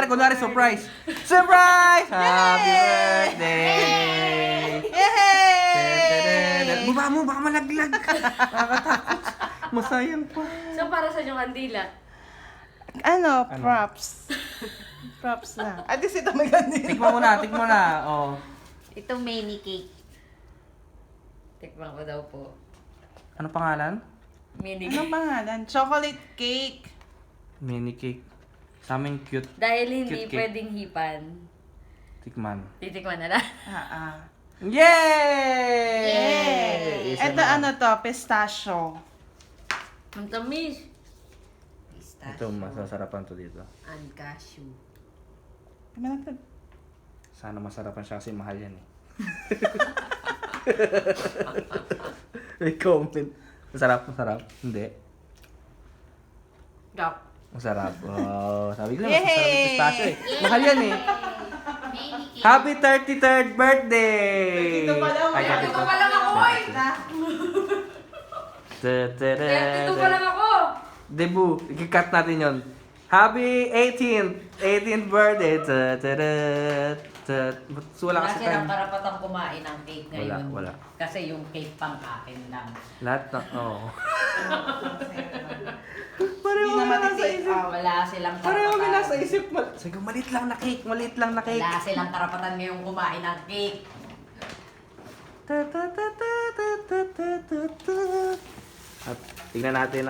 Kunwari, surprise! Surprise! Happy birthday! Yay! Baba mo, baka malaglag. Nakakatakot. Masayang pa. So, para sa yung kandila. Ano? Props. Props na. At least ito may ganito. Tikman mo na. Oh. Itong mini cake. Tikman ko daw po. Ano pangalan? Mini Anong cake. pangalan? Chocolate cake. Mini cake. Sa amin cute. Dahil hindi Cute cake. pwedeng hipan. Tikman. Titikman na lang. Yay! Isa Ito na. ano to? Pistachio. Ang tamis. Ito, masasarapan to dito. And cashew. Sana masarapan siya kasi mahal yan eh. May comment. Masarap. Hindi. Dap. Masarap. Oh, sabi ko na, Yay! masarap yung pistachio eh. Mahal yan eh. Happy 33rd birthday! Ito pa lang. Ay, Ito pa lang ako, oy! 32 pa lang ako! Debu, i-cut natin yon. Happy 18th birthday! Wala Wala kasi silang time. karapatang kumain ng cake ngayon. Wala. Kasi yung cake pang akin lang. Lahat na, oo. Hindi Pareho na kami nasa matitake isip. out. Wala silang Pareho kami nasa karapatan. isip. Sige, maliit lang na cake. Wala silang karapatan ngayong kumain ng cake. At tingnan natin